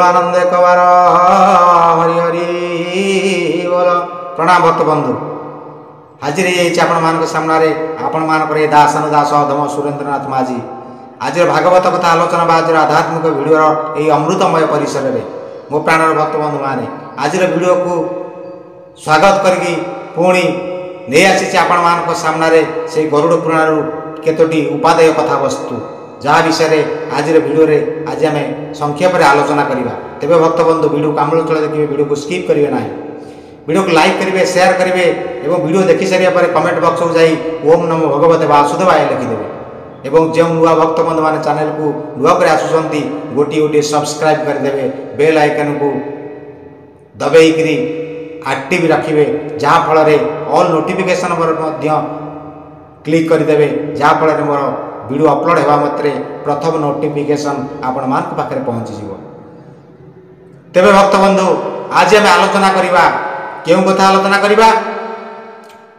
बोलानंद कवार हरि हरि बोल। प्रणाम भक्त बंधु, हाजिर आपण मान सामने आपण मानकर ये दासन दास अधम सुरेंद्रनाथ माझी आज भागवत कथा आलोचना बा आज आध्यात्मिक भिडियो यही अमृतमय परिसर में मो प्राणर भक्त बंधु मैंने आज भिडियो को स्वागत करके पुणी नहीं आसी आपण मान सामने से गरुड़ पुराण केतोटी उपादेय कथा वस्तु जहाँ विषय आज भिडियो आज आम संक्षेप में आलोचना करवा। तेरे भक्त बंधु भिडियो को आमूल देखिए, भिडियो को स्किप करेंगे ना, भिडियो को लाइक करेंगे, शेयर करेंगे और भिडियो देखी सारे कमेंट बॉक्स को जाई ओम नमो भगवते वासुदेवाय लिखिदेवे और जो नुआ भक्त बंधु मैंने चैनल को नुआ कर आसुँच गोटे गोटे सब्सक्राइब करदे, बेल आइकन को दबेकरी एक्टिव रखिए जहाँ फल ऑल नोटिफिकेशन क्लिक करदे जहाँफल मोर वीडियो अपलोड होगा मात्रे प्रथम नोटिफिकेशन आपण मान पाखे पहुँची जीव। तेरे भक्त बंधु आज आम आलोचना करवा क्यों कथा आलोचना करवा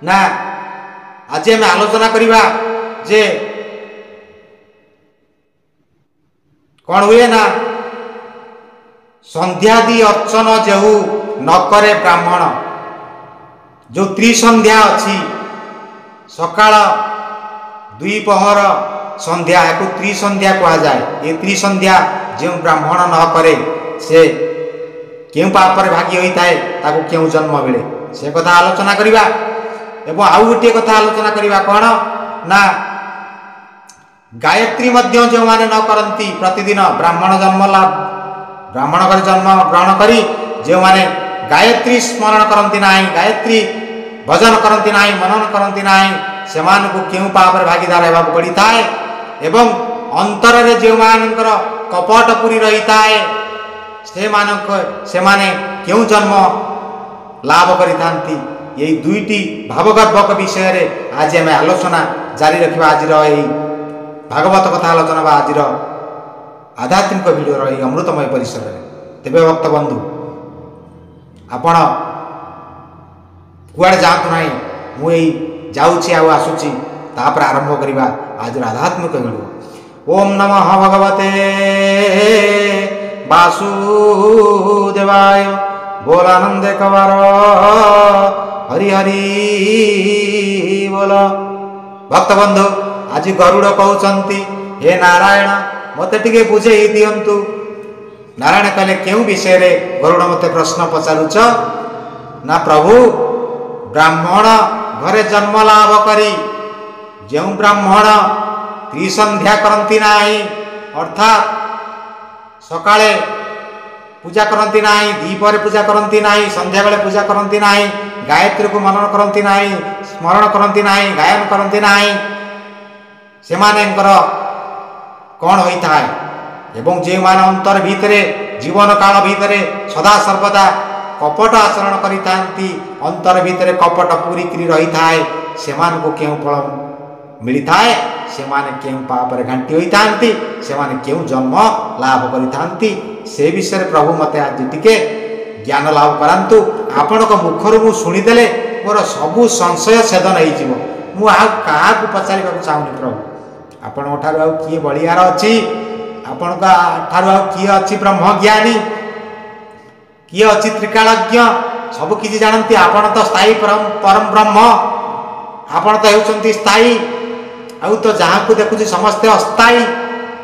ना, आज आम आलोचना करवा जे कौन हुए ना संध्यादि अर्चन जो न करे ब्राह्मण, जो त्रिसंध्या अच्छी सकाळ द्विपहर संध्या या त्रिसंध्या कहा जाए, ये त्रिसंध्या जो ब्राह्मण न करे से क्यों पापर भागी होता है, ताको क्यों जन्म मिले से कथा आलोचना करवा। एवं आउ गोटे कथा आलोचना करवा कौन ना गायत्री मध्य जो माने न करती प्रतिदिन ब्राह्मण जन्म लाभ ब्राह्मण घर जन्म ग्रहण करी जो माने गायत्री स्मरण करती ना, गायत्री भजन करती ना, मनन करती ना, से क्यों पापर भागीदार होगा पड़ी थाए एवं अंतर रे जो मानकर कपट पूरी रही थाए से माने क्यों जन्म लाभ करी थांती। यही दुईटी भावगर्भक विषय रे आज आम आलोचना जारी रखा। आज भागवत कथा आलोचना बा आज आध्यात्मिक भिडियो रही अमृतमय परिसर में। तेरे भक्त बंधु आपण कुआड़े जातु ना, मुझे जाऊँगी आसूची तापर आरंभ करवा आज आध्यात्मिक भिडियो। ओम नमः भगवते वासुदेवाय बोलानंद कवार हरि हरि बोल। भक्त बंधु आज गरुड़ कहते हे नारायण मते टिके बुझे दिंतु। नारायण कहले क्यों विषय रे गरुड़ मते प्रश्न पचारुच ना, प्रभु ब्राह्मण घरे जन्म लाभ करी जो ब्राह्मण त्रिसंध्या करती ना, अर्थात सकाळे पूजा करती ना, दीपर पूजा करती ना, संध्या बेले पूजा करती ना, गायत्री को मनन करती ना, स्मरण करती ना, गायन करती ना, से कौन होता है एवं जो मान अंतर भितरे जीवन काल भितरे सदा सर्वदा कपट आचरण करी थांती, अंतर भितरे कपट पूरी करी रही थाए, सेमान को क्यों फल मिली थाए, सेमाने क्यों पापर घांटी होई थांती, सेमाने क्यों जन्म लाभ करी थांती, से विषय प्रभु मते आज टिके ज्ञान लाभ करांतु। आपण को मुखर मु शुणीदेले मोर सबु संशय छेदन होई जीवो। मु आ का पचारिबा चाहूनी प्रभु, आपण ठार आ किए बलियार अछि, आपण का ठार आ किए अछि ब्रह्मज्ञानी, किए अच्छी त्रिकालज्ञ सब किसी जानती। आपण तो स्थायी परम ब्रह्म, आपण तो होउचंती स्थायी, आउ तो जहाँ को देखुची समस्ते अस्थायी।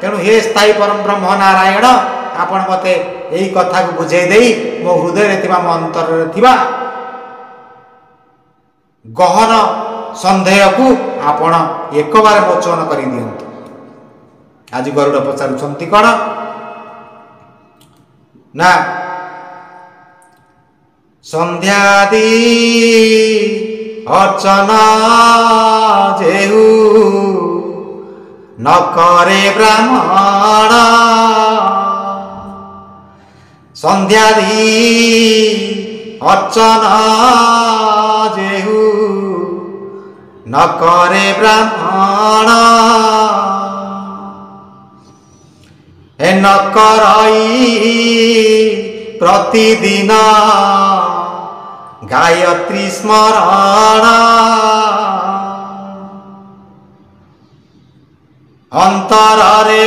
तेणु हे स्थायी परम ब्रह्म नारायण आपण मते यही कथा को बुझे देई मो हृदय रे थिबा, मो अंतर रे थिबा गहन संदेह को आपण एक बार मोचन करी दियंतु। आज गरुड़ पचारुछंती कौन ना, संध्यादि अर्चना जेहु न करे ब्राह्मण, संध्यादि अर्चना जेहु न करे ब्राह्मण, ए न करई प्रतिदिन गायत्री स्मरण, अंतर रे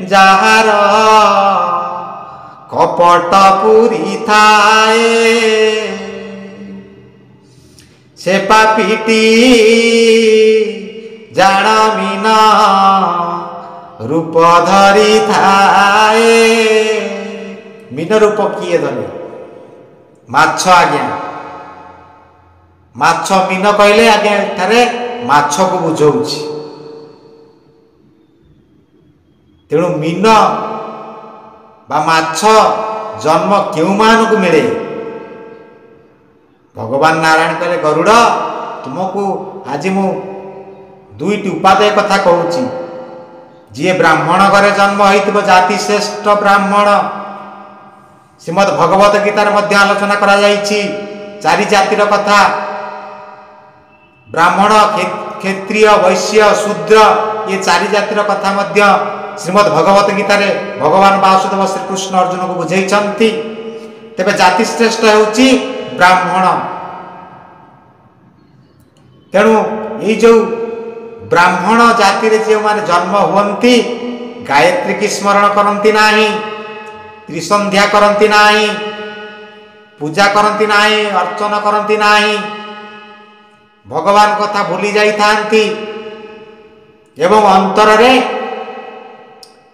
जार कपट पूरी थाए से पापीटी जान मीना रूप धरी थाए। मीन रूप किए धरे माछ आज्ञा माछ मीन कहले आज्ञा एठारे माछ को बुझाऊछि। तेणु मीन बा माछ जन्म केउ मानकु मिले? भगवान नारायण कहले गरुड़ तुमको आज मु दुईटी उपादेय कथा कहूँ। जी ब्राह्मण घरे जन्म होइतिबो जाति श्रेष्ठ ब्राह्मण श्रीमद् भगवत गीतार मध्य आलोचना करा जाइछि। चारि जातिर कथा ब्राह्मण क्षत्रिय वैश्य शूद्र ये चारि जातिर कथा मध्य श्रीमद् भगवत गीतार भगवान वासुदेव श्रीकृष्ण अर्जुन को बुझाइछन्ति। तेबे जाति श्रेष्ठ हेउछि ब्राह्मण। तेणु ये जो ब्राह्मण जाति रे जो माने जन्म हुवंती गायत्री की स्मरण करंती नाही, त्रिसंध्या करंती नाही, पूजा करंती नाही, अर्चना करंती नाही, भगवान कथा भूली जाई थांती एवं अंतर रे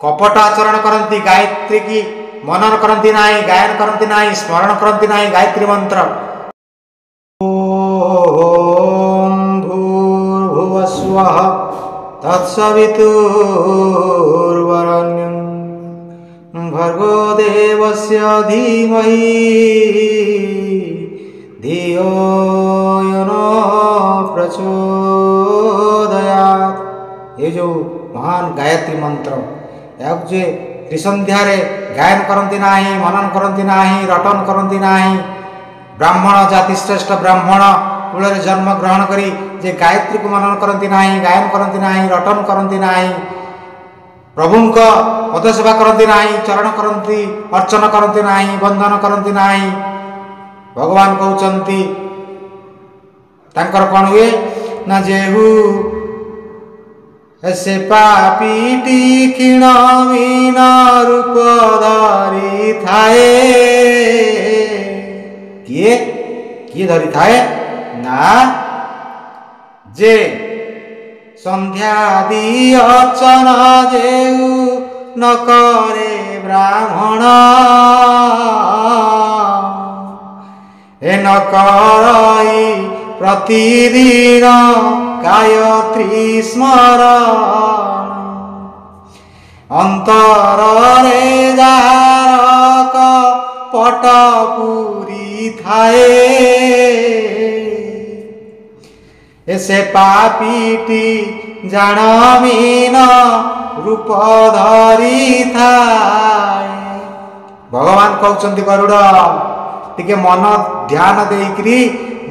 कपट आचरण करंती, गायत्री की मनन करंती नाही, गायन करंती नाही, स्मरण करंती नाही गायत्री मंत्र। ओम भूर्भुवस्वः तत्सवितुर्वरेण्यं भर्गो देवस्य धीमहि धियो यो न प्रचोदयात्। ये जो महान गायत्री मंत्र या जे त्रिसंध्या रे गायन करंती नाही, मनन करंती नाही, रटन करंती नाही, ब्राह्मण जाति श्रेष्ठ ब्राह्मण कूल जन्म ग्रहण करी जे गायत्री को मनन करंती नाही, गायन करंती नाही, रटन करंती नाही, प्रभुंक पद सेवा करंती नाही, चरण करंती, अर्चना करंती नाही, बंधन करंती नाही। भगवान कहउचंती तांकर कोन हुए ना जेहु से पापीटी क्षीण मीन रूप धरी थाए। किए धरी थाए ना जे संध्या दी अर्चना जेउ न करे ब्राह्मण ए न करई प्रतिदिन गायत्री स्मरण अंतर रे जार कपट पूरी थाए ऐसे पापीटी जान मीन रूप धरी थाए। भगवान कहउचंती गरुड़ टिके मन ध्यान देइकरी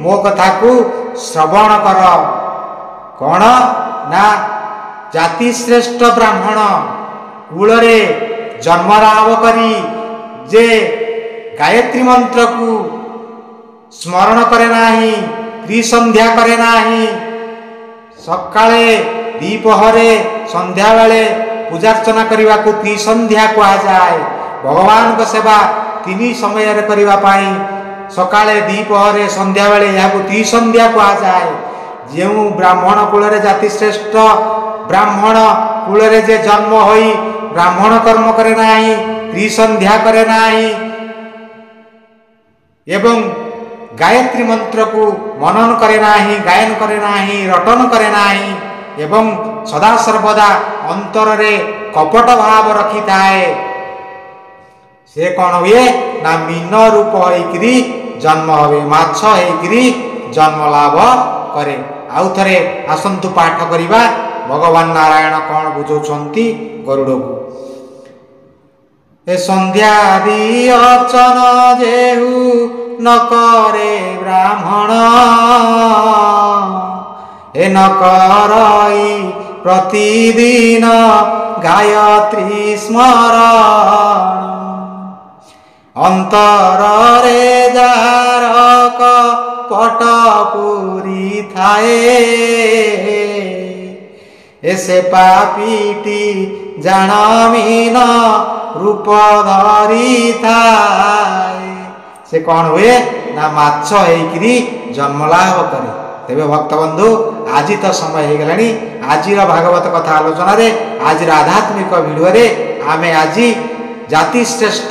मो कथा को श्रवण कर। कौन ना जाति श्रेष्ठ ब्राह्मण कूल रे जन्म लाभ करी जे गायत्री मंत्र को स्मरण करे नाही, त्रिसंध्या करे नाही, सकाळे दीपहरे संध्या बेले पूजार्चना करने को त्रिसंध्या कहा जाए। भगवान को सेवा तीन समय करने सकाळे दीपहरे संध्या बेले यह त्रिसंध्या कहा जाए। जो ब्राह्मण कूल जाति श्रेष्ठ ब्राह्मण कूल जे जन्म होई ब्राह्मण कर्म करे नाही, त्रिसंध्या करे नाही एवं गायत्री मंत्र को मनन करे नाही, गायन करे नाही, रटन करे नाही एवं सदा सर्वदा अंतर रे कपट भाव रखी थाए से कौन हुए ना मीन रूप होइकरी जन्म हुए, माछ होइकरी जन्म लाभ करे। आउ थरे आसंतु पाठ करिबा भगवान नारायण कौन बुझौछंती गरुड़ को। ए संध्या दी अर्चना जेहु न करे ब्राह्मण ए न करई प्रतिदिन गायत्री स्मरण अंतर रे जार कपट पूरी थाए ऐसे पापीटी जान मीन रूप रूप धरी थाए से कौन हुए ना माछ होइकरी जन्म लाभ करे। तेबे भक्त बंधु आज तो समय हो गलानी आज भागवत कथा आलोचना रे आज आध्यात्मिक भिडियो रे आमे आज जाति श्रेष्ठ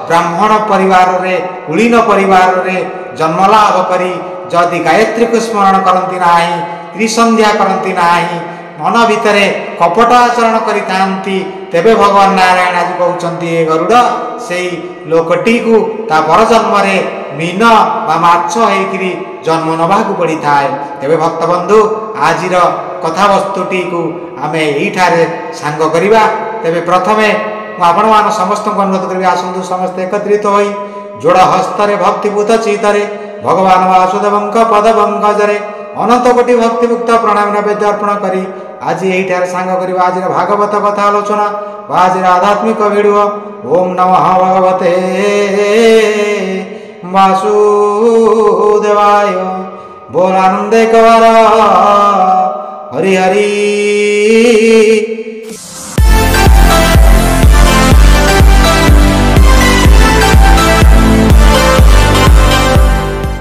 ब्राह्मण परिवार रे कुलीन परिवार रे जन्म लाभ करी जदि गायत्री को स्मरण करती नाही त्रिसंध्या करती नाही मन भितरे कपटाचरण करी थांती तेबे भगवान नारायण आज कहउचंती ए गरुड़ सेई लोकटी को ता पर जन्म रे मीन बा माछ हेकरी जन्म नबाकू पड़ी थाए। तेबे भक्त बंधु आजिर कथा वस्तुटी को आमे एठारे सांग करिबा। तेबे प्रथमे आपण मान समस्त को अनुरोध करिबा आसंतु समस्त एकत्रित होई जोड़ हस्तरे भक्तिभूत चितरे भगवान वासुदेवंक पद पंकजरे अनंत कोटि भक्तिमुक्त प्रणाम नैवेद्य अर्पण करी आज एठारे सांग करिबा आज भागवत कथा आलोचना आज आध्यात्मिक भिडियो। ओम नमः भगवते वासुदेवाय बोल आनंदे कवर हरि हरि